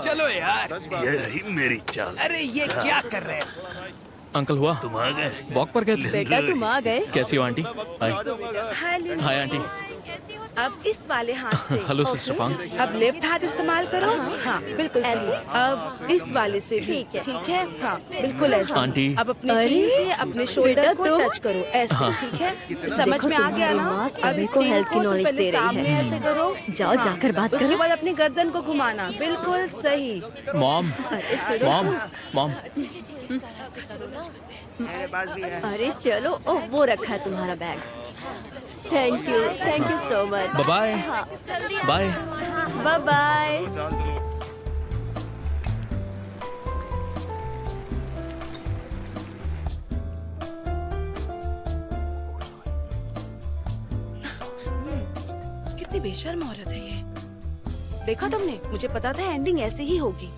चलो यार। ये रही मेरी चाल। अरे ये क्या कर रहे हैं? अंकल हुआ तुम आ गए? वॉक पर गए थे? बेटा तुम आ गए। कैसी हो aunty? Hi. Hi Linda. Hi aunty. अब इस वाले हाथ से। Hello sister Fang. अब लेफ्ट हाथ इस्तेमाल करो। हाँ बिल्कुल ऐसे? सही। अब इस वाले से भी। ठीक है। ठीक है हाँ बिल्कुल ऐसे। आंटी। अब अपने अरे, चीन से अपने शोल्डर बेटा को तुम? टच करो ऐसे। हाँ। ठीक है समझ देखो, में आ गया ना? तुम्हारी माँ अब सभी इस को चीन हेल्थ की को तो नॉलेज पहले दे रही है। सामने ऐसे करो। जाओ, जाकर बात उसके करो। बाद अपनी गर्दन को घुमाना बिल्कुल सही। Mom mom mom. अरे चलो, ओह वो रखा है तुम्हारा bag. Thank you so much. Bye bye. Bye bye. कितनी बेशर्म औरत है ये। देखा तुमने? मुझे पता था एंडिंग ऐसे ही होगी।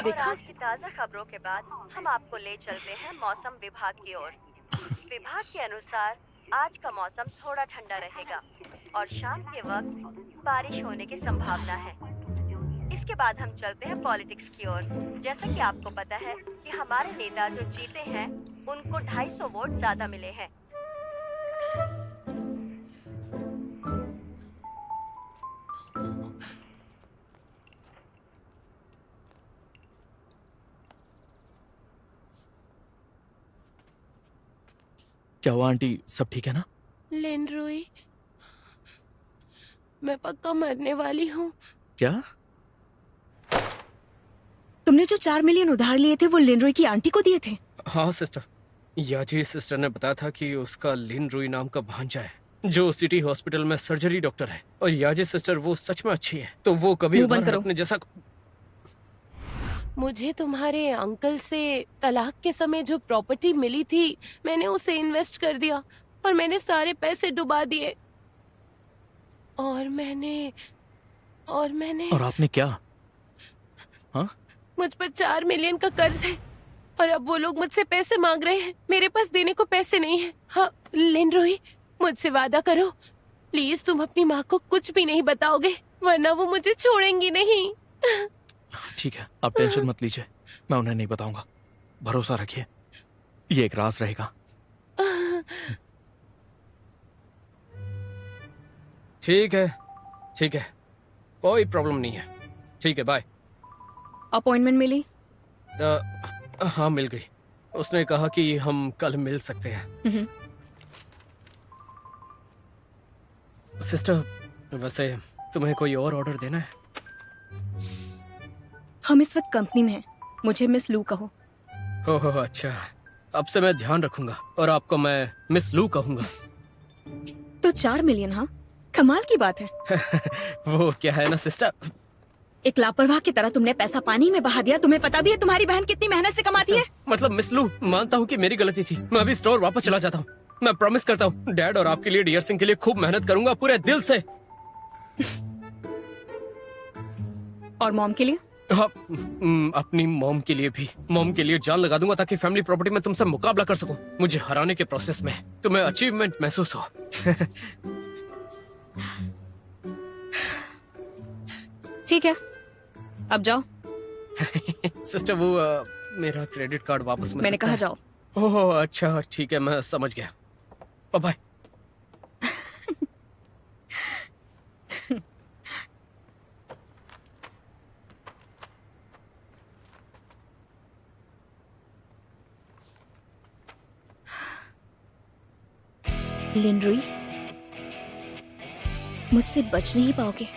देखा? आज की ताज़ा खबरों के बाद हम आपको ले चलते हैं मौसम विभाग की ओर। विभाग के अनुसार आज का मौसम थोड़ा ठंडा रहेगा और शाम के वक्त बारिश होने की संभावना है। इसके बाद हम चलते हैं पॉलिटिक्स की ओर। जैसा कि आपको पता है कि हमारे नेता जो जीते हैं उनको 250 वोट ज्यादा मिले हैं। क्या हुआ आंटी? सब ठीक है ना? लिनरुई, मैं पक्का मरने वाली हूँ। क्या? तुमने जो 4 मिलियन उधार लिए थे वो लिनरोई की आंटी को दिए थे? हाँ सिस्टर, याजी सिस्टर ने बताया था कि उसका लिन रुई नाम का भांजा है जो सिटी हॉस्पिटल में सर्जरी डॉक्टर है, और याजी सिस्टर वो सच में अच्छी है, तो वो कभी मुंह बंद उधार करो। अपने जैसा। मुझे तुम्हारे अंकल से तलाक के समय जो प्रॉपर्टी मिली थी मैंने उसे इन्वेस्ट कर दिया और मैंने सारे पैसे डुबा दिए। और मैंने और आपने क्या? हाँ? मुझ पर 4 मिलियन का कर्ज है और अब वो लोग मुझसे पैसे मांग रहे हैं। मेरे पास देने को पैसे नहीं है। हाँ लिनरुई, मुझसे वादा करो प्लीज, तुम अपनी माँ को कुछ भी नहीं बताओगे वरना वो मुझे छोड़ेंगी नहीं। ठीक है, आप टेंशन मत लीजिए, मैं उन्हें नहीं बताऊंगा। भरोसा रखिए, ये एक राज रहेगा। ठीक है, कोई प्रॉब्लम नहीं है। ठीक है, बाय। अपॉइंटमेंट मिली? हाँ मिल गई। उसने कहा कि हम कल मिल सकते हैं। सिस्टर, वैसे तुम्हें कोई और ऑर्डर देना है? हम इस वक्त कंपनी में हैं। मुझे मिस लू कहो। ओह अच्छा, अब से मैं ध्यान रखूंगा और आपको मैं मिस लू कहूंगा। तो 4 मिलियन? हाँ कमाल की बात है। वो क्या है ना सिस्टर, एक लापरवाह की तरह तुमने पैसा पानी में बहा दिया। तुम्हें पता भी है तुम्हारी बहन कितनी मेहनत से कमाती है? मतलब मिस लू, मानता हूँ कि मेरी गलती थी। मैं अभी स्टोर वापस चला जाता हूँ। मैं प्रॉमिस करता हूँ डैड और आपके लिए, डियर सिंह के लिए खूब मेहनत करूंगा पूरे दिल से। और मॉम के लिए? हाँ, अपनी मॉम के लिए भी। मॉम के लिए जान लगा दूंगा ताकि फैमिली प्रॉपर्टी में तुमसे मुकाबला कर सकूं। मुझे हराने के प्रोसेस में तुम्हें अचीवमेंट महसूस हो। ठीक है, अब जाओ। सिस्टर वो मेरा क्रेडिट कार्ड वापस मिल मैंने सकता कहा है? जाओ। ओह अच्छा ठीक है, मैं समझ गया। बाय। लिनरुई, मुझसे बच नहीं पाओगे।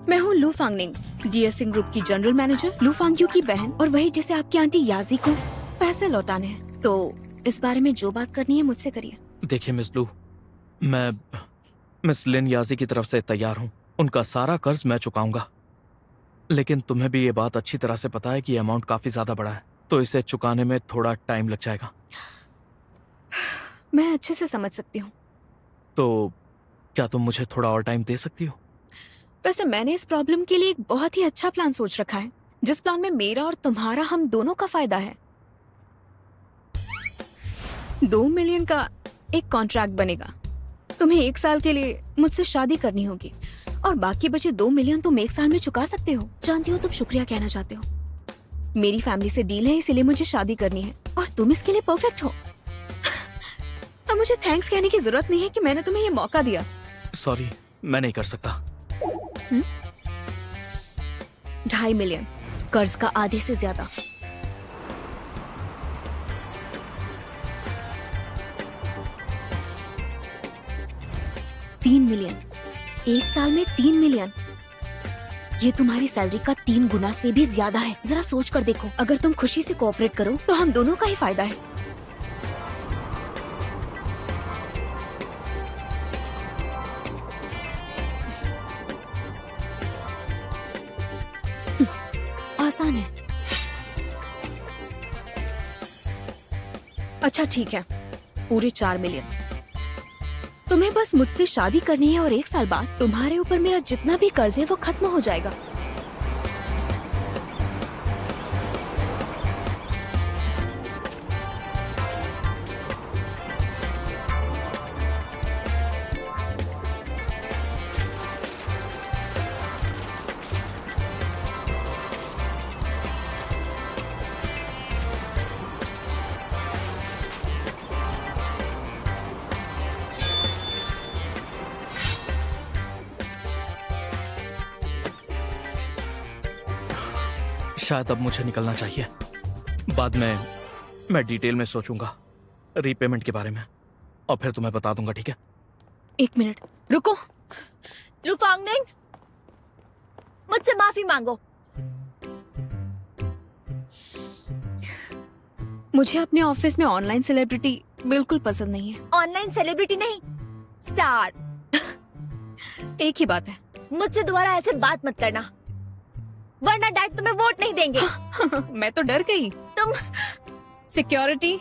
मैं हूँ लू फांगनिंग, डीएस सिंह ग्रुप की जनरल मैनेजर। लू फांगयू की बहन, और वही जिसे आपकी आंटी याजी को पैसे लौटाने हैं। तो इस बारे में जो बात करनी है मुझसे करिए। देखिए मिस लू, मैं मिस लिन याजी की तरफ से तैयार हूँ। उनका सारा कर्ज मैं चुकाऊंगा, लेकिन तुम्हें भी ये बात अच्छी तरह से पता है कि अमाउंट काफी ज्यादा बड़ा है, तो इसे चुकाने में थोड़ा टाइम लग जाएगा। मैं अच्छे से समझ सकती हूँ। तो क्या तुम मुझे थोड़ा और टाइम दे सकती हो? वैसे मैंने इस प्रॉब्लम के लिए एक बहुत ही अच्छा प्लान सोच रखा है, जिस प्लान में मेरा और तुम्हारा, हम दोनों का फायदा है। 2 मिलियन का एक कॉन्ट्रैक्ट बनेगा। तुम्हें 1 साल के लिए मुझसे शादी करनी होगी और बाकी बचे 2 मिलियन तुम 1 साल में चुका सकते हो। जानती हो तुम शुक्रिया कहना चाहते हो। मेरी फैमिली से डील है, इसीलिए मुझे शादी करनी है और तुम इसके लिए परफेक्ट हो। अब मुझे थैंक्स कहने की जरूरत नहीं है कि मैंने तुम्हें ये मौका दिया। सॉरी, मैं नहीं कर सकता। 2.5 मिलियन कर्ज का आधे से ज्यादा। $3 मिलियन, 1 साल में 3 मिलियन। ये तुम्हारी सैलरी का 3 गुना से भी ज्यादा है। जरा सोच कर देखो, अगर तुम खुशी से कोऑपरेट करो तो हम दोनों का ही फायदा है। आसान है। अच्छा ठीक है, पूरे 4 मिलियन। तुम्हें बस मुझसे शादी करनी है और 1 साल बाद तुम्हारे ऊपर मेरा जितना भी कर्ज है वो खत्म हो जाएगा। शायद अब मुझे निकलना चाहिए। बाद में मैं डिटेल में सोचूंगा रीपेमेंट के बारे में और फिर तुम्हें बता दूंगा, ठीक है? 1 मिनट रुको। लुफांगनिंग, मुझसे माफी मांगो। मुझे अपने ऑफिस में ऑनलाइन सेलिब्रिटी बिल्कुल पसंद नहीं है। ऑनलाइन सेलिब्रिटी नहीं, स्टार। एक ही बात है। मुझसे दोबारा ऐसे बात मत करना, वरना डैड तुम्हें वोट नहीं देंगे। मैं तो डर गई। तुम सिक्योरिटी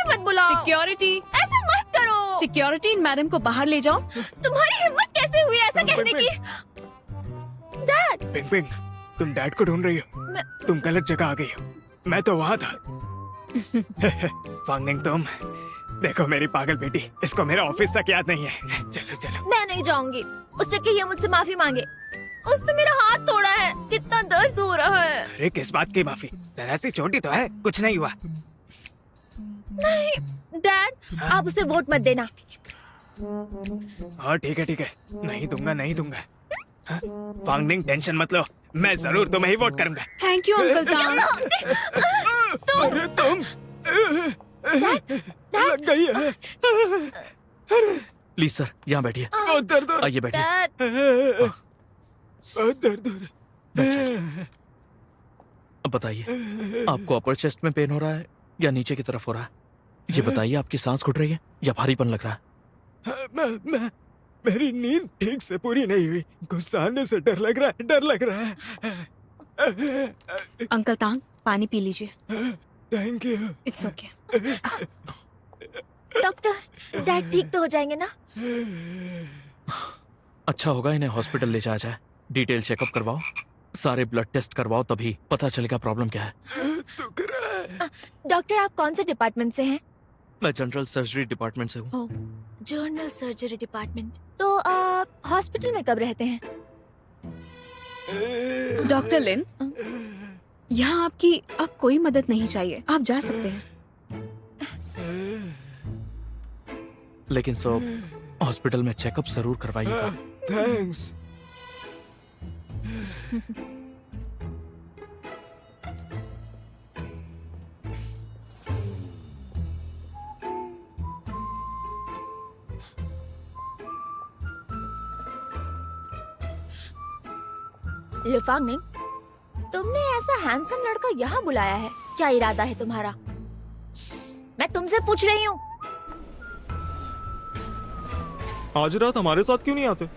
मत बुलाओ। सिक्योरिटी, ऐसा मत करो। सिक्योरिटी, इन मैडम को बाहर ले जाओ। तुम्हारी हिम्मत कैसे हुई ऐसा कहने की? डैड, पिंग पिंग, तुम डैड को ढूंढ रही हो? तुम गलत जगह आ गई हो। मैं तो वहाँ था। फांगनिंग, तुम देखो मेरी पागल बेटी, इसको मेरा ऑफिस तक याद नहीं है। चलो चलो। मैं नहीं जाऊंगी। उससे कहिए मुझसे माफी मांगे। उसने मेरा हाथ तोड़ा है, कितना दर्द हो रहा है। अरे किस बात की माफी? जरा सी चोटी तो है, कुछ नहीं हुआ। नहीं डैड, आप उसे वोट मत देना। हाँ ठीक है, नहीं दूंगा, नहीं दूंगा। फांगनिंग, टेंशन मत लो, मैं जरूर तुम्हें ही वोट करूंगा। थैंक यू अंकल तांग। अरे तुम लग गई है। प्लीज सर, यहाँ बैठिए। बहुत दर्द हो रहा है। आइए बैठिए। डैड, बहुत दर्द हो रहा है। अब बताइए, आपको अपर चेस्ट में पेन हो रहा है या नीचे की तरफ हो रहा है? ये बताइए, आपकी सांस घुट रही है या भारीपन लग रहा है? मेरी नींद ठीक से पूरी नहीं हुई। गुस्सा आने से डर लग रहा है। अंकल तांग, पानी पी लीजिए। Thank you. It's okay. Doctor, dad ठीक तो हो जाएंगे ना? अच्छा होगा इन्हें हॉस्पिटल ले जाया जाए। डिटेल चेकअप करवाओ, सारे ब्लड टेस्ट करवाओ, तभी पता चलेगा प्रॉब्लम क्या है। डॉक्टर, आप कौन से डिपार्टमेंट से हैं? मैं जनरल सर्जरी डिपार्टमेंट से हूँ। General surgery department. तो आप हॉस्पिटल में कब रहते हैं? डॉक्टर लिन, यहाँ आपकी अब कोई मदद नहीं चाहिए, आप जा सकते हैं। लेकिन सब हॉस्पिटल में चेकअप जरूर करवाइएगा। थैंक्स। लुफांगनिंग, तुमने ऐसा हैंडसम लड़का यहाँ बुलाया है, क्या इरादा है तुम्हारा? मैं तुमसे पूछ रही हूँ। आज रात हमारे साथ क्यों नहीं आते?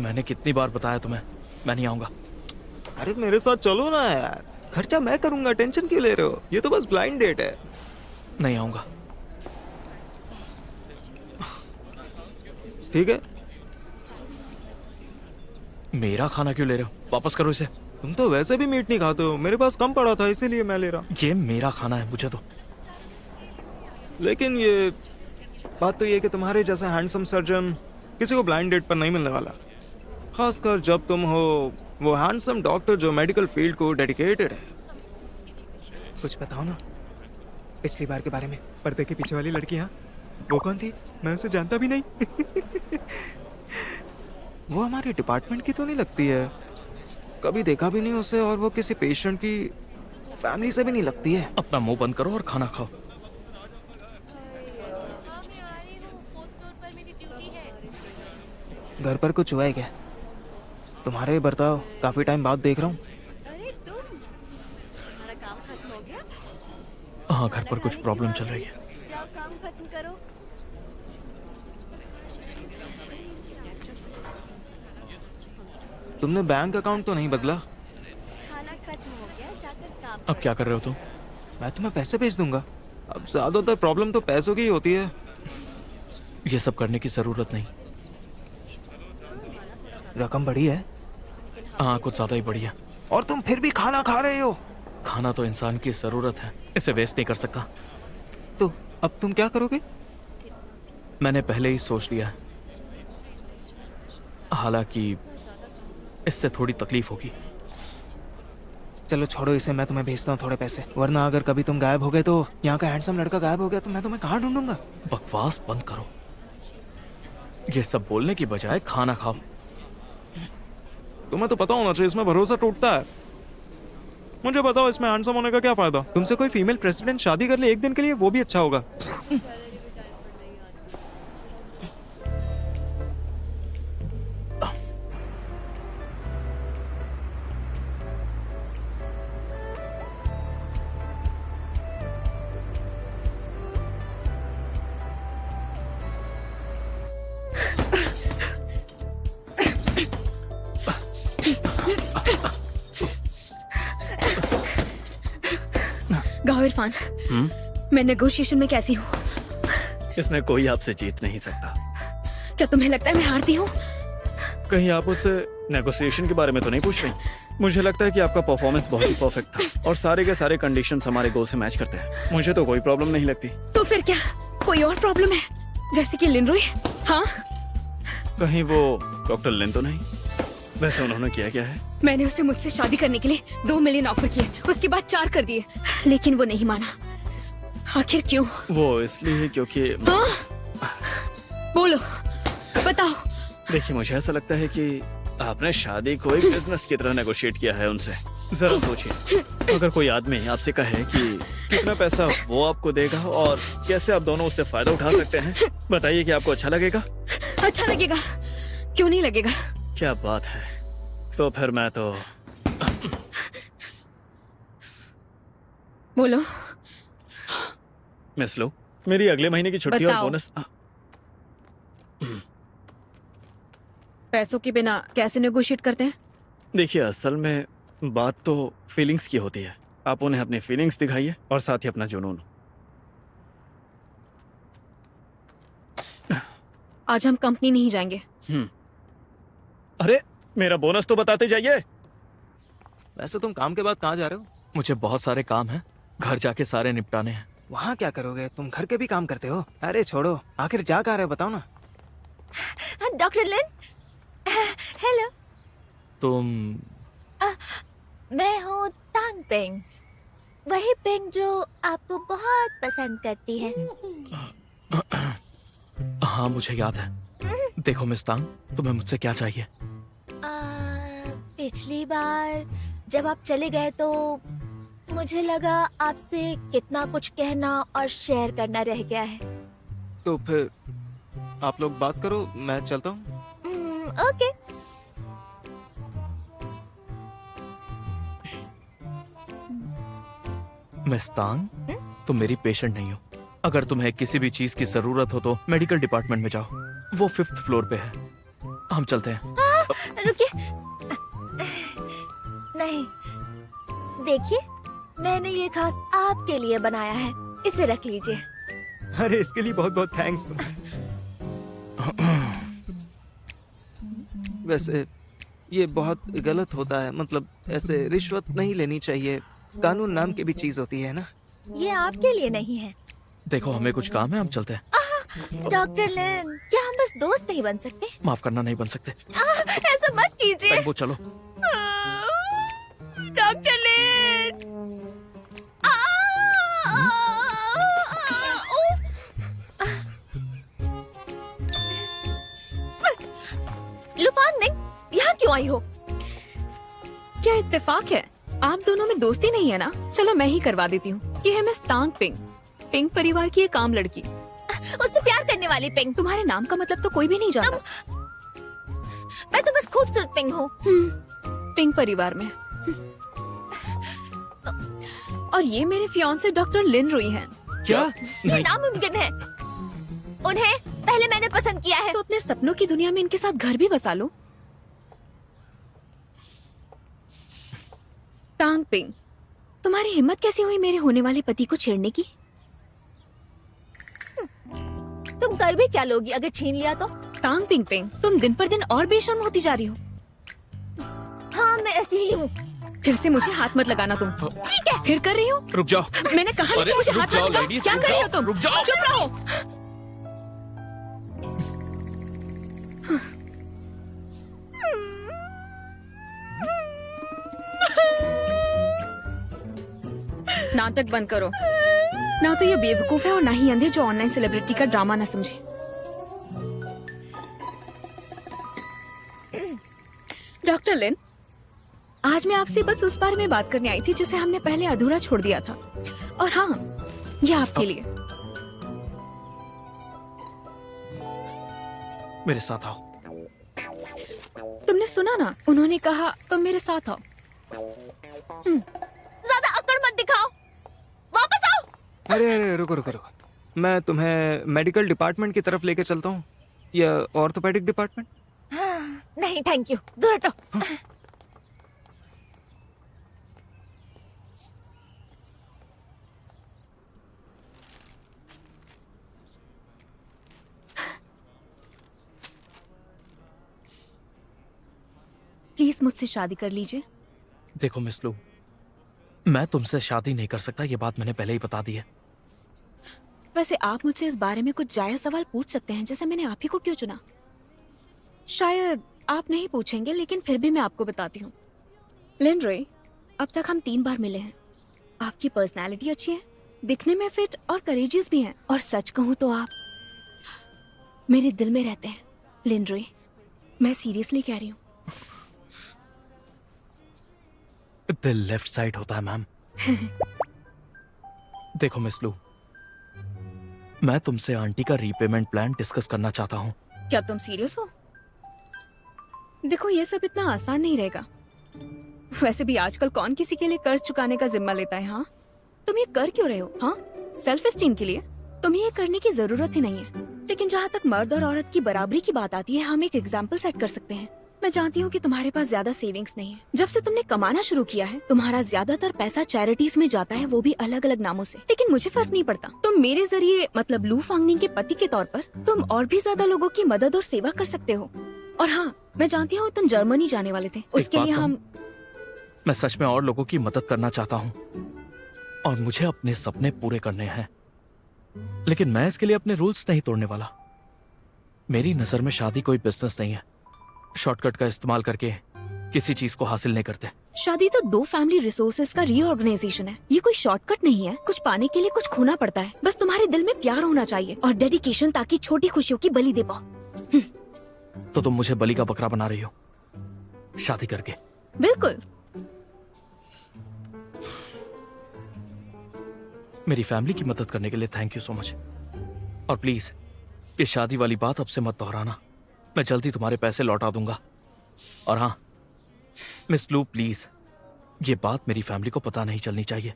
मैंने कितनी बार बताया तुम्हें, मैं नहीं आऊंगा। अरे मेरे साथ चलो ना यार, खर्चा मैं करूंगा, टेंशन क्यों ले रहे हो? ये तो बस ब्लाइंड डेट है। नहीं आऊंगा। ठीक है? मेरा खाना क्यों ले रहे हो? वापस करो इसे। तुम तो वैसे भी मीट नहीं खाते हो, मेरे पास कम पड़ा था इसीलिए मैं ले रहा। ये मेरा खाना है, मुझे दो। लेकिन ये बात तो ये कि तुम्हारे जैसा हैंडसम सर्जन किसी को ब्लाइंड डेट पर नहीं मिलने वाला, खासकर जब तुम हो वो हैंडसम डॉक्टर जो मेडिकल फील्ड को डेडिकेटेड है। कुछ बताओ ना पिछली बार के बारे में। पर्दे के पीछे वाली लड़की, हाँ वो कौन थी? मैं उसे जानता भी नहीं। वो हमारे डिपार्टमेंट की तो नहीं लगती है, कभी देखा भी नहीं उसे, और वो किसी पेशेंट की फैमिली से भी नहीं लगती है। अपना मुंह बंद करो और खाना खाओ। घर पर कुछ हुआ है क्या? तुम्हारे बर्ताव काफी टाइम बाद देख रहा हूँ। अरे तुम, तुम्हारा काम खत्म हो गया? हाँ, घर पर कुछ प्रॉब्लम चल रही है। जाओ काम खत्म करो। तुमने बैंक अकाउंट तो नहीं बदला? खाना खत्म हो गया, जाकर काम अब क्या कर रहे हो तुम? मैं तुम्हें पैसे भेज दूंगा। अब ज्यादातर प्रॉब्लम तो पैसों की ही होती है। ये सब करने की जरूरत नहीं। रकम बड़ी है हाँ, कुछ ज्यादा ही बढ़िया। और तुम फिर भी खाना खा रहे हो। खाना तो इंसान की जरूरत है, इसे वेस्ट नहीं कर सकता। तो अब तुम क्या करोगे? मैंने पहले ही सोच लिया है, हालांकि इससे थोड़ी तकलीफ होगी। चलो छोड़ो इसे, मैं तुम्हें भेजता हूँ थोड़े पैसे, वरना अगर कभी तुम गायब हो गए तो, यहाँ का हैंडसम लड़का गायब हो गया तो मैं तुम्हें कहाँ ढूंढूंगा? बकवास बंद करो। ये सब बोलने की बजाय खाना खाओ। तुम्हें तो पता होना चाहिए इसमें भरोसा टूटता है। मुझे बताओ इसमें हैंडसम होने का क्या फायदा? तुमसे कोई फीमेल प्रेसिडेंट शादी कर ले एक दिन के लिए, वो भी अच्छा होगा। गाओ इरफान, मैं नेगोशिएशन में कैसी हूँ? इसमें कोई आपसे जीत नहीं सकता। क्या तुम्हें लगता है मैं हारती हूँ? कहीं आप उससे नेगोशिएशन के बारे में तो नहीं पूछ रही? मुझे लगता है कि आपका परफॉर्मेंस बहुत ही परफेक्ट था और सारे के सारे कंडीशंस हमारे गोल से मैच करते हैं। मुझे तो कोई प्रॉब्लम नहीं लगती। तो फिर क्या कोई और प्रॉब्लम है, जैसे कि लिनरोई? हाँ, कहीं वो डॉक्टर लिन तो नहीं? वैसे उन्होंने किया क्या है? मैंने उसे मुझसे शादी करने के लिए 2 मिलियन ऑफर किए, उसके बाद 4 कर दिए, लेकिन वो नहीं माना। आखिर क्यों? वो इसलिए क्योंकि हाँ? बोलो, बताओ। देखिए, मुझे ऐसा लगता है कि आपने शादी को एक बिजनेस की तरह नेगोशिएट किया है उनसे। जरा सोचिए, अगर कोई आदमी आपसे कहे कि कितना पैसा वो आपको देगा और कैसे आप दोनों उससे फायदा उठा सकते हैं, बताइए कि आपको अच्छा लगेगा? अच्छा लगेगा, क्यों नहीं लगेगा? क्या बात है। तो फिर मैं तो बोलो। मिस लो, मेरी अगले महीने की छुट्टी और बताओ। बोनस। पैसों के बिना कैसे नेगोशिएट करते हैं? देखिए, असल में बात तो फीलिंग्स की होती है। आप उन्हें अपनी फीलिंग्स दिखाइए और साथ ही अपना जुनून। आज हम कंपनी नहीं जाएंगे। अरे, मेरा बोनस तो बताते जाइए। वैसे तुम काम के बाद कहाँ जा रहे हो? मुझे बहुत सारे काम हैं, घर जाके सारे निपटाने हैं। वहाँ क्या करोगे? तुम घर के भी काम करते हो। अरे छोड़ो, आखिर जा कहाँ रहे हो बताओ ना। डॉक्टर लिन, हेलो। तुम मैं हूँ तांग पेंग, वही पेंग जो आपको बहुत पसंद करती है। हाँ, मुझे याद है। देखो मिस तांग, तुम्हें मुझसे क्या चाहिए? पिछली बार जब आप चले गए तो मुझे लगा आपसे कितना कुछ कहना और शेयर करना रह गया है। तो फिर आप लोग बात करो, मैं चलता हूँ। ओके। मिस तांग, तुम मेरी पेशेंट नहीं हो। अगर तुम्हें किसी भी चीज की जरूरत हो तो मेडिकल डिपार्टमेंट में जाओ, वो 5th फ्लोर पे है। हम चलते हैं। रुकिए, नहीं, देखिए, मैंने ये खास आपके लिए बनाया है, इसे रख लीजिए। अरे इसके लिए बहुत बहुत थैंक्स। वैसे ये बहुत गलत होता है, मतलब ऐसे रिश्वत नहीं लेनी चाहिए। कानून नाम की भी चीज होती है ना। ये आपके लिए नहीं है। देखो हमें कुछ काम है, हम चलते हैं। डॉक्टर लिन, क्या हम बस दोस्त नहीं बन सकते? माफ करना, नहीं बन सकते। ऐसा मत कीजिए। पेंगो चलो। डॉक्टर लिन। लुफांगनिंग, यहाँ क्यों आई हो? क्या इत्तेफाक है? आप दोनों में दोस्ती नहीं है ना? चलो मैं ही करवा देती हूँ। ये है मिस तांग पिंग, पिंग परिवार की एक आम लड़की। उससे प्यार करने वाली पिंग। तुम्हारे नाम का मतलब तो कोई भी नहीं जानता। मैं तो बस खूबसूरत पिंग हूँ। पिंग परिवार में। और ये मेरे फियांसे डॉक्टर लिन रुई हैं। क्या? ये नामुमकिन है। उन्हें पहले मैंने पसंद किया है। तो अपने सपनों की दुनिया में इनके साथ घर भी बसा लो। तांग पिंग, तुम्हारी हिम्मत कैसी हुई मेरे होने वाले पति को छेड़ने की? तुम कर भी क्या लोगी अगर छीन लिया तो? तांग पिंग पिंग, तुम दिन पर दिन और बेशर्म होती जा रही हो। हाँ, मैं ऐसी ही हूँ। फिर से मुझे हाथ मत लगाना तुम। ठीक है। फिर कर रही हो? रुक जाओ। मैंने कहा अरे, कि मुझे रुक हाथ जाओ, मत लगाओ। ladies, क्या रुक कर रही हो जाओ, तुम? रुक जाओ। चुप रहो। नाटक बंद करो। ना तो ये बेवकूफ है और ना ही अंधे जो ऑनलाइन सेलिब्रिटी का ड्रामा ना समझे। डॉक्टर लिन, आज मैं आपसे बस उस बारे में बात करने आई थी जिसे हमने पहले अधूरा छोड़ दिया था। और हाँ, ये आपके लिए। मेरे साथ आओ। तुमने सुना ना, उन्होंने कहा तुम मेरे साथ आओ। ज्यादा अकड़ मत दिखाओ, वापस आओ। अरे रुको रुको रुको, मैं तुम्हें मेडिकल डिपार्टमेंट की तरफ लेके चलता हूँ, या ऑर्थोपेडिक डिपार्टमेंट। नहीं थैंक यू, दूर हटो। प्लीज मुझसे शादी कर लीजिए। देखो मिस लू, मैं तुमसे शादी नहीं कर सकता, ये बात मैंने पहले ही बता दी है। वैसे आप मुझसे इस बारे में कुछ जायज सवाल पूछ सकते हैं, जैसे मैंने आप ही को क्यों चुना। शायद आप नहीं पूछेंगे, लेकिन फिर भी मैं आपको बताती हूँ। लिन रुई, अब तक हम 3 बार मिले हैं। आपकी पर्सनालिटी अच्छी है, दिखने में फिट और करेजियस भी हैं, और सच कहूँ तो आप मेरे दिल में रहते हैं। लिन रुई, मैं सीरियसली कह रही हूँ। दिल लेफ्ट साइड होता है मैम। देखो मिस लू, मैं तुमसे आंटी का रीपेमेंट प्लान डिस्कस करना चाहता हूँ। क्या तुम सीरियस हो? देखो, ये सब इतना आसान नहीं रहेगा। वैसे भी आजकल कौन किसी के लिए कर्ज चुकाने का जिम्मा लेता है? हाँ, तुम ये कर क्यों रहे हो? हाँ, सेल्फ एस्टीम के लिए? तुम्हें ये करने की जरूरत ही नहीं है। लेकिन जहाँ तक मर्द और औरत की बराबरी की बात आती है, हम एक एग्जाम्पल सेट कर सकते हैं। मैं जानती हूँ कि तुम्हारे पास ज्यादा सेविंग्स नहीं है। जब से तुमने कमाना शुरू किया है, तुम्हारा ज्यादातर पैसा चैरिटीज में जाता है, वो भी अलग अलग नामों से। लेकिन मुझे फर्क नहीं पड़ता। तुम मेरे जरिए, मतलब लू फांगनिंग के पति के तौर पर, तुम और भी ज्यादा लोगों की मदद और सेवा कर सकते हो। और हाँ, मैं जानती हूँ तुम जर्मनी जाने वाले थे। उसके लिए हम मैं सच में और लोगों की मदद करना चाहता हूँ और मुझे अपने सपने पूरे करने हैं, लेकिन मैं इसके लिए अपने रूल्स नहीं तोड़ने वाला। मेरी नजर में शादी कोई बिजनेस नहीं है। शॉर्टकट का इस्तेमाल करके किसी चीज को हासिल नहीं करते। शादी तो 2 फैमिली रिसोर्सेज का रीऑर्गेनाइजेशन है। ये कोई शॉर्टकट नहीं है। कुछ पाने के लिए कुछ खोना पड़ता है। बस तुम्हारे दिल में प्यार होना चाहिए और डेडिकेशन, ताकि छोटी खुशियों की बलि दे पाओ। तो तुम मुझे बलि का बकरा बना रही हो शादी करके? बिल्कुल। मेरी फैमिली की मदद करने के लिए थैंक यू सो मच। और प्लीज ये शादी वाली बात अब से मत दोहराना। मैं जल्दी तुम्हारे पैसे लौटा दूंगा। और हाँ मिस लू, प्लीज ये बात मेरी फैमिली को पता नहीं चलनी चाहिए।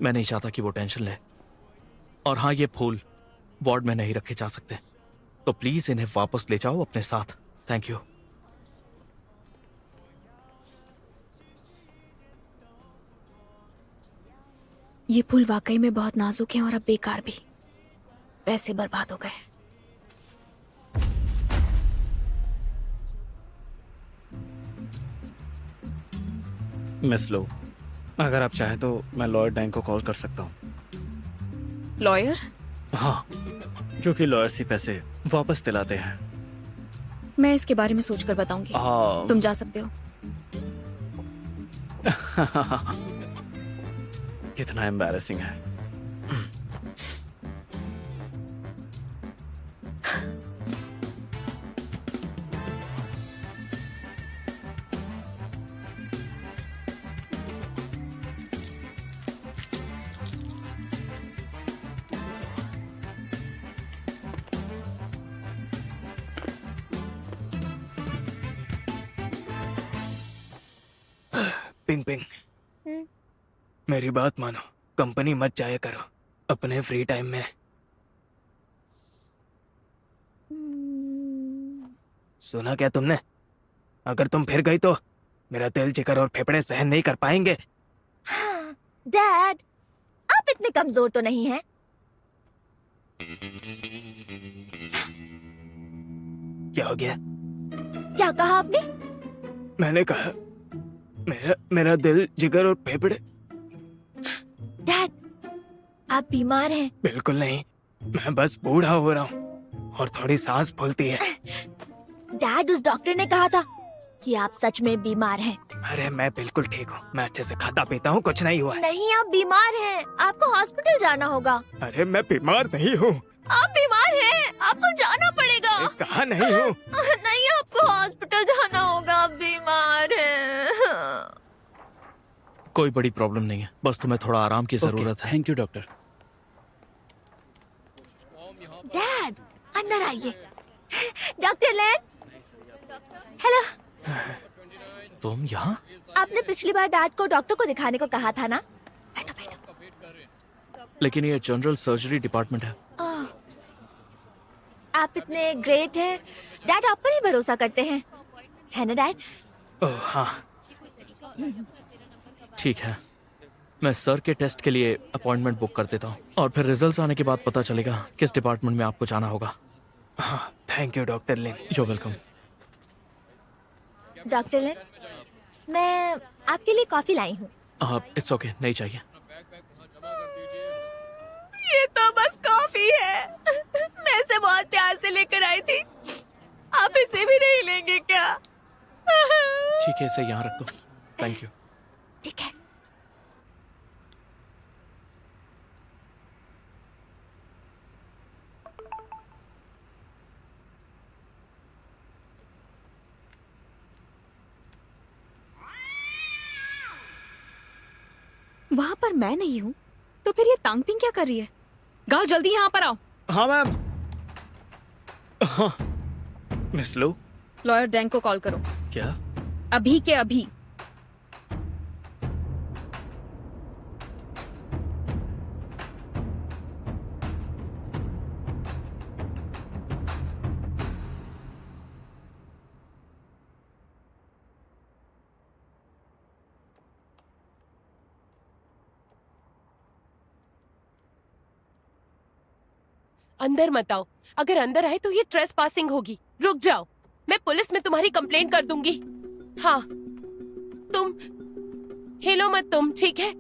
मैं नहीं चाहता कि वो टेंशन ले। और हाँ, ये फूल वार्ड में नहीं रखे जा सकते, तो प्लीज इन्हें वापस ले जाओ अपने साथ। Thank you. ये फूल वाकई में बहुत नाजुक हैं और अब बेकार भी। पैसे बर्बाद हो गए। मिस लो, अगर आप चाहें तो मैं लॉयर डैंग को कॉल कर सकता हूँ। लॉयर? हाँ, क्योंकि लॉयर्स ही पैसे वापस दिलाते हैं। मैं इसके बारे में सोचकर बताऊंगी। हाँ। तुम जा सकते हो। कितना एम्बैरेसिंग है। पिंग पिंग, मेरी बात मानो, कंपनी मत जाया करो अपने फ्री टाइम में। सुना क्या तुमने? अगर तुम फिर गई तो मेरा दिल, जिगर और फेफड़े सहन नहीं कर पाएंगे। डैड, आप इतने कमजोर तो नहीं हैं। क्या हो गया? क्या कहा आपने? मैंने कहा मेरा दिल, जिगर और फेफड़े। डैड, आप बीमार हैं। बिल्कुल नहीं, मैं बस बूढ़ा हो रहा हूँ और थोड़ी सांस फूलती है। डैड, उस डॉक्टर ने कहा था कि आप सच में बीमार हैं। अरे मैं बिल्कुल ठीक हूँ, मैं अच्छे से खाता पीता हूँ, कुछ नहीं हुआ है। नहीं, आप बीमार हैं, आपको हॉस्पिटल जाना होगा। अरे मैं बीमार नहीं हूँ। आप बीमार हैं, आपको जाना पड़ेगा। कहा नहीं हूँ। नहीं, आपको हॉस्पिटल जाना होगा, आप बीमार हैं। कोई बड़ी प्रॉब्लम नहीं है, बस तुम्हें थोड़ा आराम की जरूरत है। Thank you doctor. डैड, अंदर आइए। डॉक्टर लेन, हेलो। तुम यहाँ? आपने पिछली बार डैड को डॉक्टर को दिखाने को कहा था ना? बैठो बैठो। लेकिन ये जनरल सर्जरी डिपार्टमेंट है। आप इतने ग्रेट हैं, डैड आप पर ही भरोसा करते हैं, है ना डैड? ओह हाँ। ठीक है, मैं सर के टेस्ट के लिए अपॉइंटमेंट बुक कर देता हूँ और फिर रिजल्ट्स आने के बाद पता चलेगा किस डिपार्टमेंट में आपको जाना होगा। हाँ, thank you doctor Lin. You welcome. Doctor Len, मैं आपके लिए कॉफी लाई हूँ। इट्स ओके, नहीं चाहिए। ये तो बस कॉफी है, मैं इसे बहुत प्यार से लेकर आई थी। आप इसे भी नहीं लेंगे क्या? ठीक है, इसे यहाँ रख दो। Thank you. ठीक है। वहां पर मैं नहीं हूँ तो फिर ये तांगपिंग क्या कर रही है? गाओ, जल्दी यहाँ पर आओ। हाँ मैम। हाँ मिस लो। लॉयर डैंग को कॉल करो, क्या? अभी के अभी। अंदर मत आओ, अगर अंदर आए तो ये ट्रेस पासिंग होगी। रुक जाओ, मैं पुलिस में तुम्हारी कंप्लेंट कर दूंगी। हाँ, तुम हिलो मत तुम, ठीक है?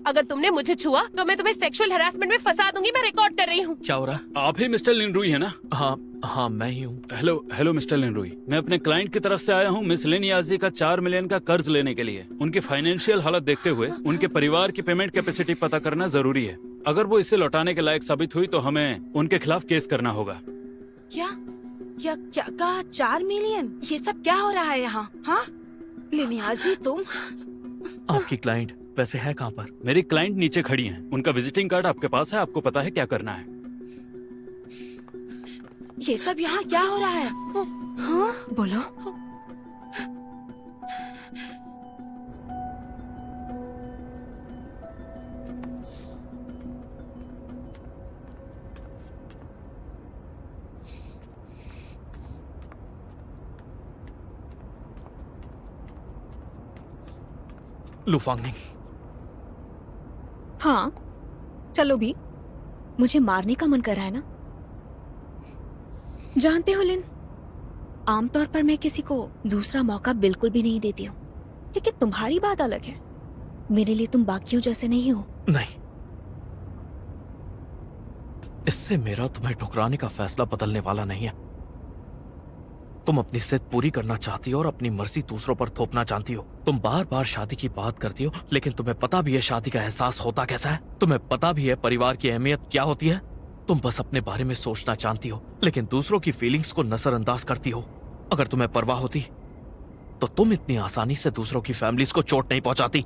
अगर तुमने मुझे छुआ तो मैं तुम्हें सेक्सुअल हरासमेंट में फंसा दूंगी। मैं रिकॉर्ड कर रही हूँ। क्या हो रहा है? आप ही मिस्टर लिनरुई है ना? हाँ हाँ, मैं ही हूँ। हेलो हेलो मिस्टर लिनरुई, मैं अपने क्लाइंट की तरफ से आया हूँ मिस लिन याजी का 4 मिलियन का कर्ज लेने के लिए। उनकी फाइनेंशियल हालत देखते हुए उनके परिवार की पेमेंट कैपेसिटी पता करना जरूरी है। अगर वो इसे लौटाने के लायक साबित हुई तो हमें उनके खिलाफ केस करना होगा। क्या क्या कहा? 4 मिलियन? ये सब क्या हो रहा है यहाँ? हाँ लिनियाजी, तुम? आपकी क्लाइंट वैसे है कहाँ पर? मेरी क्लाइंट नीचे खड़ी हैं। उनका विजिटिंग कार्ड आपके पास है, आपको पता है क्या करना है। ये सब यहाँ क्या हो रहा है? हाँ बोलो। लू फांगनिंग। हाँ चलो भी, मुझे मारने का मन कर रहा है ना? जानते हो लिन, आमतौर पर मैं किसी को दूसरा मौका बिल्कुल भी नहीं देती हूँ, लेकिन तुम्हारी बात अलग है। मेरे लिए तुम बाकियों जैसे नहीं हो। नहीं, इससे मेरा तुम्हें ठुकराने का फैसला बदलने वाला नहीं है। तुम अपनी जिद पूरी करना चाहती हो और अपनी मर्जी दूसरों पर थोपना चाहती हो। तुम बार बार शादी की बात करती हो, लेकिन तुम्हें पता भी है शादी का एहसास होता कैसा है। तुम्हें पता भी है परिवार की अहमियत क्या होती है। तुम बस अपने बारे में सोचना जानती हो, लेकिन दूसरों की फीलिंग्स को नजरअंदाज करती हो। अगर तुम्हें परवाह होती तो तुम इतनी आसानी से दूसरों की फैमिलीज को चोट नहीं पहुंचाती।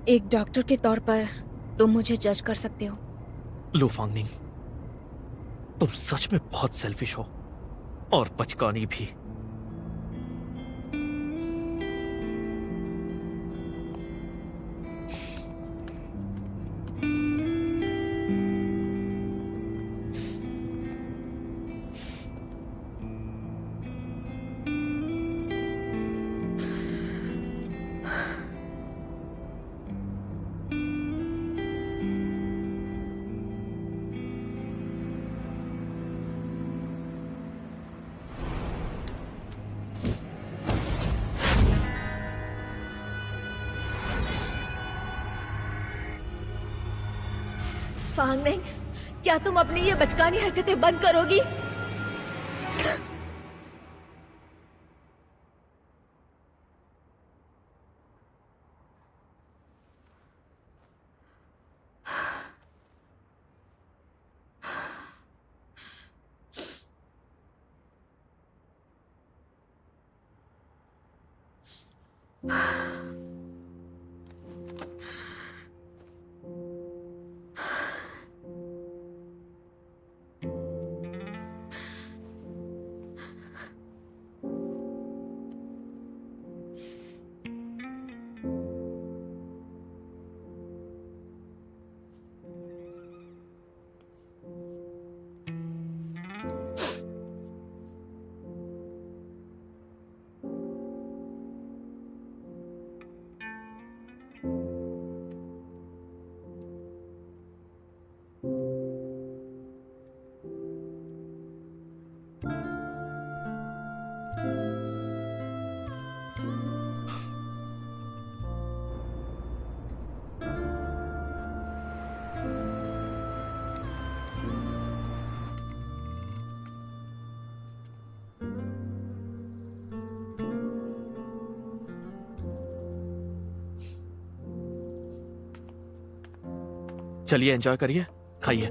एक डॉक्टर के तौर पर तुम मुझे जज कर सकते हो। लू फांगनिंग, तुम सच में बहुत सेल्फिश हो और बचकानी भी। फांगनिंग, क्या तुम अपनी ये बचकानी हरकतें बंद करोगी? चलिए एंजॉय करिए, खाइए।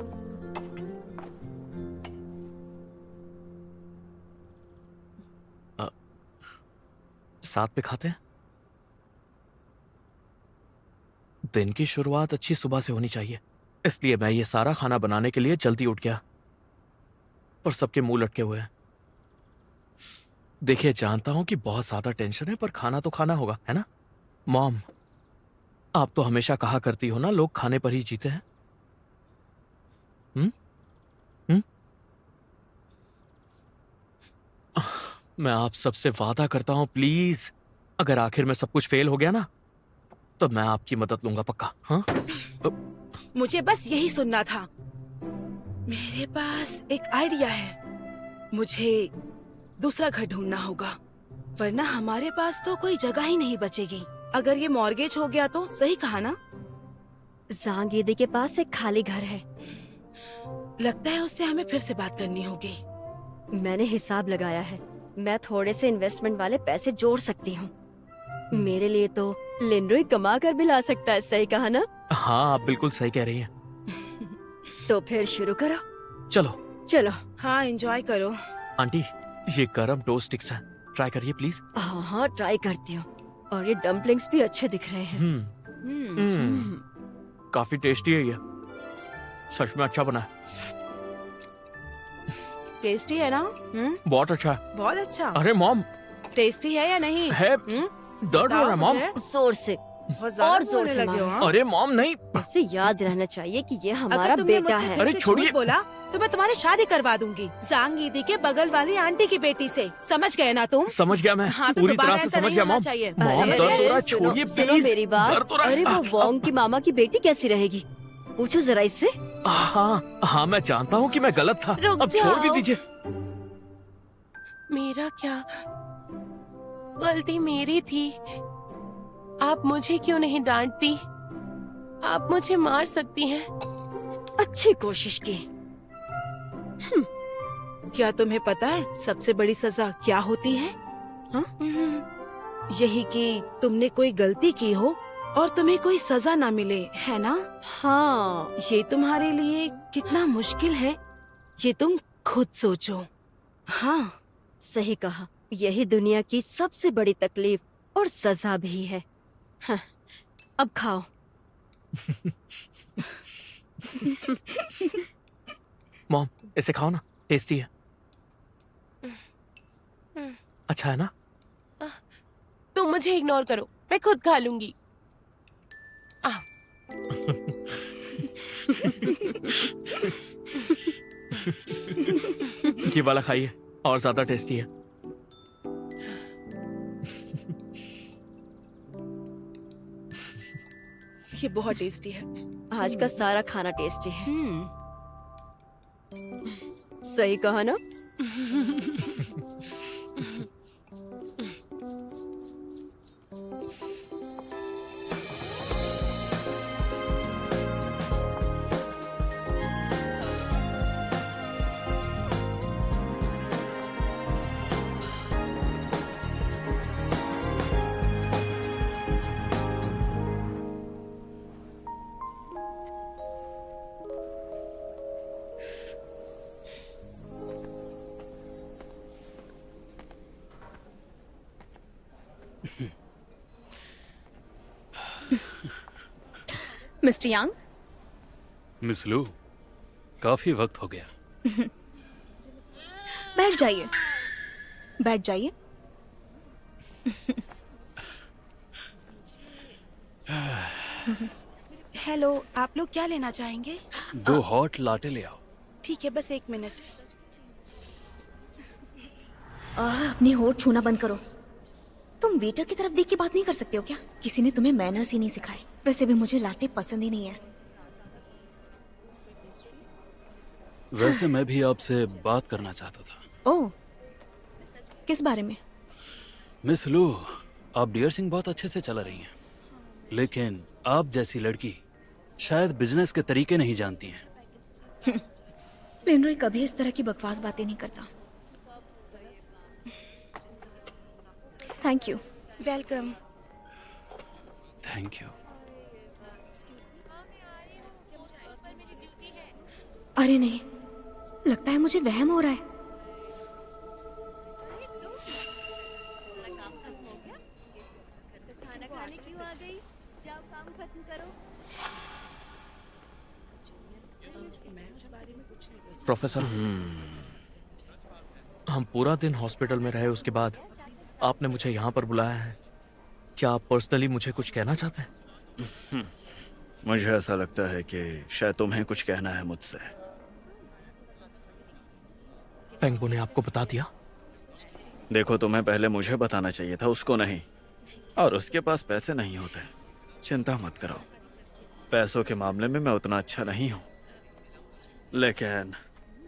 साथ में खाते हैं। दिन की शुरुआत अच्छी सुबह से होनी चाहिए, इसलिए मैं ये सारा खाना बनाने के लिए जल्दी उठ गया, और सबके मुंह लटके हुए हैं। देखिए, जानता हूं कि बहुत ज्यादा टेंशन है, पर खाना तो खाना होगा, है ना? मॉम, आप तो हमेशा कहा करती हो ना, लोग खाने पर ही जीते हैं। मैं आप सबसे वादा करता हूं, प्लीज, अगर आखिर में सब कुछ फेल हो गया ना, तो मैं आपकी मदद लूंगा पक्का। हाँ, मुझे बस यही सुनना था। मेरे पास एक आइडिया है। मुझे दूसरा घर ढूंढना होगा, वरना हमारे पास तो कोई जगह ही नहीं बचेगी। अगर ये मॉर्गेज हो गया तो सही कहा ना? जांग दीदी के पास एक खाली घर है। लगता है उससे हमें फिर से बात करनी होगी। मैंने हिसाब लगाया है, मैं थोड़े से इन्वेस्टमेंट वाले पैसे जोड़ सकती हूँ। मेरे लिए तो लिनरुई कमा कर भी ला सकता है, सही कहा ना? हाँ, आप बिल्कुल सही कह रही हैं। तो फिर शुरू करो। चलो चलो। हाँ, एंजॉय करो। आंटी, ये गरम टोस्ट स्टिक्स हैं, ट्राई करिए प्लीज। हाँ हाँ, ट्राई करती हूँ। और ये डम्पलिंग्स भी अच्छे दिख रहे हैं। काफी टेस्टी है ये, सच में अच्छा बना है। टेस्टी है ना? बहुत अच्छा है। बहुत अच्छा। अरे मॉम, टेस्टी है या नहीं? है। दर्द हो रहा है मॉम। जोर से और जोर से लगे हो। अरे मॉम, नहीं। इसे याद रहना चाहिए कि ये हमारा अगर तुमने बेटा मुझसे है। फिर अरे से छोड़िए। झूठ बोला तो मैं तुम्हारी शादी करवा दूंगी जांग दीदी के बगल वाली आंटी की बेटी से। समझ गए ना तुम? समझ गया मैं, हाँ, तो पूरी दोबारा तरह से ऐसा समझ नहीं गया होना मॉम। चाहिए। मॉम, अरे, दर्द हो रहा है, सुनो, छोड़िए सुनो प्लीज। मेरी बात। दर्द हो रहा है। अरे वो वोंग की मामा की बेटी कैसी रहेगी? पूछो जरा इससे। हाँ हाँ, मैं जानता हूँ कि मैं गलत था, रुक अब छोड़ भी जाओ। दीजिए। मेरा क्या? गलती मेरी थी। आप मुझे क्यों नहीं डांटती? आप मुझे मार सकती हैं। अच्छी कोशिश की। क्या तुम्हें पता है सबसे बड़ी सजा क्या होती है? यही कि तुमने कोई गलती की हो और तुम्हें कोई सजा ना मिले, है ना? हाँ, ये तुम्हारे लिए कितना मुश्किल है, ये तुम खुद सोचो। हाँ, सही कहा। यही दुनिया की सबसे बड़ी तकलीफ और सजा भी है। हाँ, अब खाओ। मॉम, इसे खाओ ना, टेस्टी है। अच्छा है ना? तुम मुझे इग्नोर करो, मैं खुद खा लूंगी। ये वाला खाइए, और ज्यादा टेस्टी है। ये बहुत टेस्टी है। आज का सारा खाना टेस्टी है। हम्म, सही कहा ना? मिस्टर यांग, मिस लू, काफी वक्त हो गया। बैठ जाइए, बैठ जाइए। हेलो, आप लोग क्या लेना चाहेंगे? 2 हॉट लाटे ले आओ। ठीक है, बस 1 मिनट। अपनी होठ छूना बंद करो। तुम वेटर की तरफ देख के बात नहीं कर सकते हो क्या? किसी ने तुम्हें मैनर्स ही नहीं सिखाए। वैसे भी मुझे लाटे पसंद ही नहीं है। वैसे मैं भी आपसे बात करना चाहता था। ओह, किस बारे में? मिस लू, आप डियर सिंह बहुत अच्छे से चला रही हैं, लेकिन आप जैसी लड़की शायद बिजनेस के तरीके नहीं जानती हैं। लिनरोय कभी इस तरह की बकवास बातें नहीं करता। Thank you. Welcome. Thank you. अरे नहीं, लगता है मुझे वहम हो रहा है। प्रोफेसर, हम पूरा दिन हॉस्पिटल में रहे, उसके बाद आपने मुझे यहाँ पर बुलाया है। क्या आप पर्सनली मुझे कुछ कहना चाहते हैं? मुझे ऐसा लगता है कि शायद तुम्हें कुछ कहना है मुझसे। पेंगबो ने आपको बता दिया? देखो, तुम्हें पहले मुझे बताना चाहिए था, उसको नहीं। और उसके पास पैसे नहीं होते। चिंता मत करो, पैसों के मामले में मैं उतना अच्छा नहीं हूं, लेकिन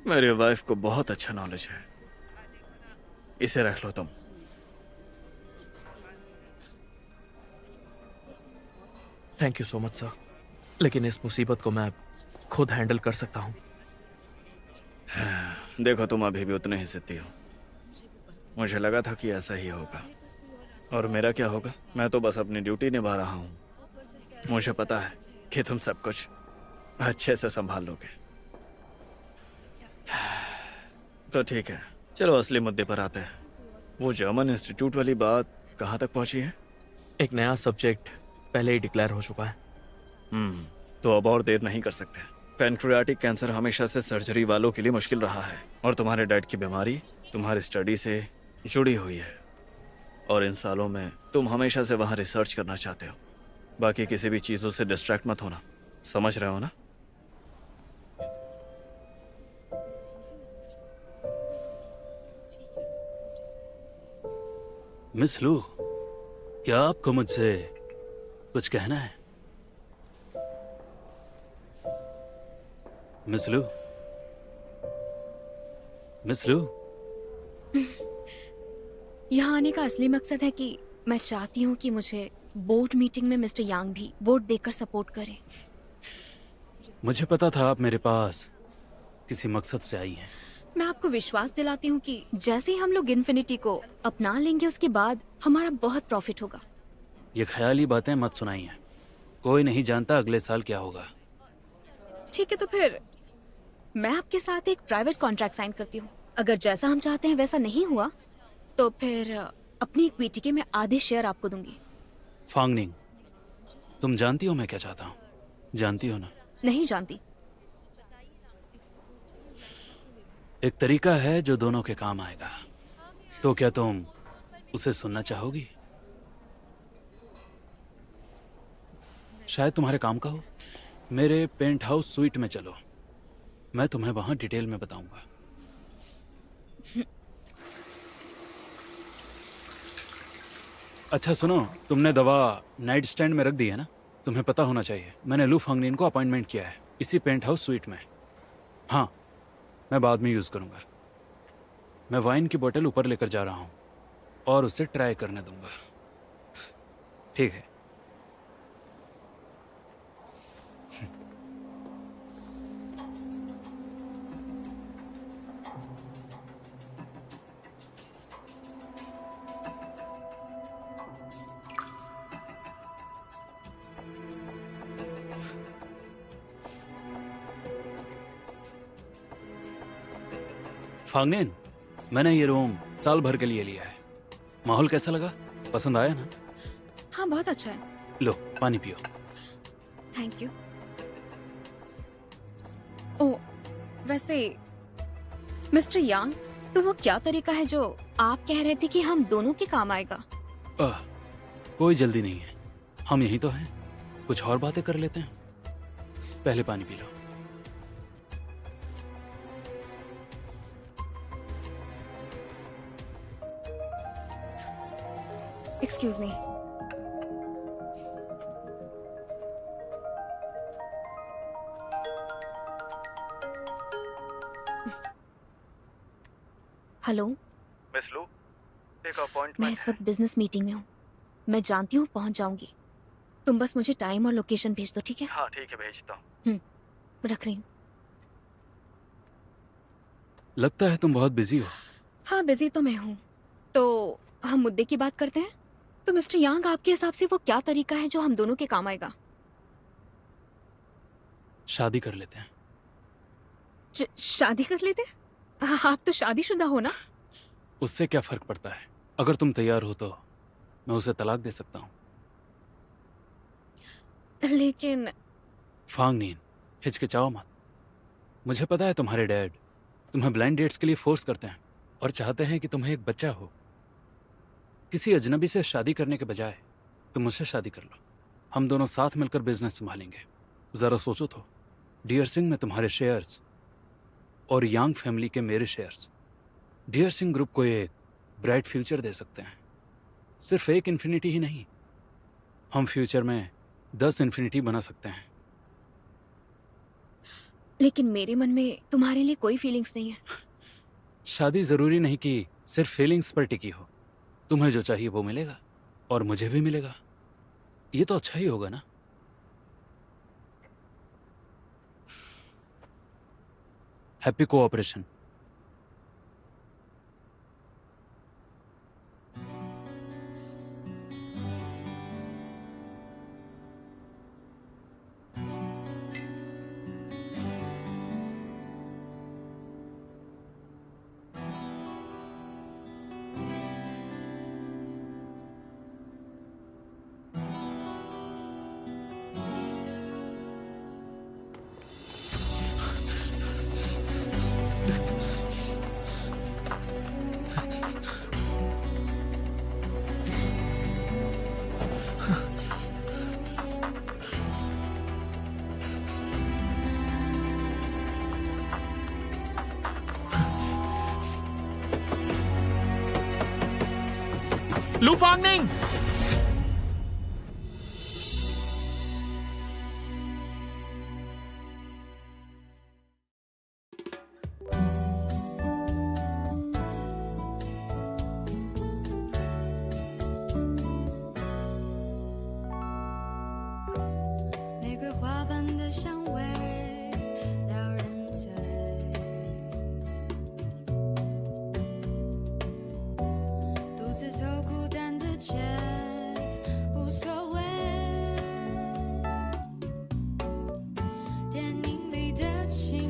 मेरी वाइफ को बहुत अच्छा नॉलेज है। इसे रख लो तुम। Thank you so much sir, लेकिन इस मुसीबत को मैं खुद हैंडल कर सकता हूँ। देखो, तुम अभी भी उतने ही जिद्दी हो। मुझे लगा था कि ऐसा ही होगा। और मेरा क्या होगा? मैं तो बस अपनी ड्यूटी निभा रहा हूँ। मुझे पता है कि तुम सब कुछ अच्छे से संभाल लोगे। तो ठीक है, चलो असली मुद्दे पर आते हैं। वो जर्मन इंस्टीट्यूट वाली बात कहाँ तक पहुँची है? एक नया सब्जेक्ट पहले ही डिक्लेयर हो चुका है। तो अब और देर नहीं कर सकते। पैनक्रियाटिक कैंसर हमेशा से सर्जरी वालों के लिए मुश्किल रहा है, और तुम्हारे डैड की बीमारी तुम्हारी स्टडी से जुड़ी हुई है, और इन सालों में तुम हमेशा से वहाँ रिसर्च करना चाहते हो। बाकी किसी भी चीज़ों से डिस्ट्रैक्ट मत होना, समझ रहे हो ना? मिस लू, क्या आपको मुझसे कुछ कहना है? मिस लू, मिस लू। यहाँ आने का असली मकसद है कि मैं चाहती हूँ कि मुझे बोर्ड मीटिंग में मिस्टर यांग भी वोट देकर सपोर्ट करें। मुझे पता था आप मेरे पास किसी मकसद से आई हैं। मैं आपको विश्वास दिलाती हूँ कि जैसे ही हम लोग इन्फिनिटी को अपना लेंगे उसके बाद हमारा बहुत प्रॉफिट होगा। ये ख्याली बातें मत सुनाइए, कोई नहीं जानता अगले साल क्या होगा। ठीक है, तो फिर मैं आपके साथ एक प्राइवेट कॉन्ट्रैक्ट साइन करती हूँ। अगर जैसा हम चाहते हैं वैसा नहीं हुआ तो फिर अपनी इक्विटी के मैं आधे शेयर आपको दूंगी। फांगनिंग, तुम जानती हो मैं क्या चाहता हूँ? जानती हो ना? नहीं जानती। एक तरीका है जो दोनों के काम आएगा, तो क्या तुम उसे सुनना चाहोगी? शायद तुम्हारे काम का हो। मेरे पेंट हाउस स्वीट में चलो, मैं तुम्हें वहां डिटेल में बताऊंगा। अच्छा सुनो, तुमने दवा नाइट स्टैंड में रख दी है ना? तुम्हें पता होना चाहिए, मैंने लू फांगनिन को अपॉइंटमेंट किया है इसी पेंट हाउस स्वीट में। हाँ, मैं बाद में यूज करूंगा। मैं वाइन की बोतल ऊपर लेकर जा रहा हूं और उसे ट्राई करने दूंगा। ठीक है? फांगनिन, मैंने ये रूम साल भर के लिए लिया है। माहौल कैसा लगा? पसंद आया ना? हाँ, बहुत अच्छा है। लो पानी पियो। Thank you. ओ, वैसे मिस्टर यांग, तो वो क्या तरीका है जो आप कह रहे थे कि हम दोनों के काम आएगा? कोई जल्दी नहीं है, हम यहीं तो हैं, कुछ और बातें कर लेते हैं। पहले पानी पी लो। Excuse me. Hello miss Lu, एक मैं अपॉइंटमेंट इस वक्त बिजनेस मीटिंग में हूँ। मैं जानती हूँ पहुँच जाऊंगी। तुम बस मुझे टाइम और लोकेशन भेज दो, ठीक है? हाँ ठीक है, भेजता हूँ। रख रही हूँ। लगता है तुम बहुत बिजी हो। हाँ, बिजी तो मैं हूँ। तो हम मुद्दे की बात करते हैं। तो मिस्टर यांग, आपके हिसाब से वो क्या तरीका है जो हम दोनों के काम आएगा? शादी कर लेते हैं। शादी कर लेते हैं? आप तो शादीशुदा हो ना? उससे क्या फर्क पड़ता है? अगर तुम तैयार हो तो मैं उसे तलाक दे सकता हूँ। लेकिन फांगनिन, हिचकिचाओ मत। मुझे पता है तुम्हारे डैड तुम्हें ब्लाइंड डेट्स के लिए फोर्स करते हैं और चाहते हैं कि तुम्हें एक बच्चा हो। किसी अजनबी से शादी करने के बजाय तुम मुझसे शादी कर लो। हम दोनों साथ मिलकर बिजनेस संभालेंगे। जरा सोचो तो, डियर सिंह में तुम्हारे शेयर्स और यांग फैमिली के मेरे शेयर्स डियर सिंह ग्रुप को एक ब्राइट फ्यूचर दे सकते हैं। सिर्फ एक इन्फिनिटी ही नहीं, हम फ्यूचर में 10 इन्फिनिटी बना सकते हैं। लेकिन मेरे मन में तुम्हारे लिए कोई फीलिंग्स नहीं है। शादी जरूरी नहीं कि सिर्फ फीलिंग्स पर टिकी हो। तुम्हें जो चाहिए वो मिलेगा और मुझे भी मिलेगा। ये तो अच्छा ही होगा ना? Happy cooperation. लू फांगनिंग! 玫瑰花瓣的香味撩人醉，独自走孤单的街无所谓，电影里的情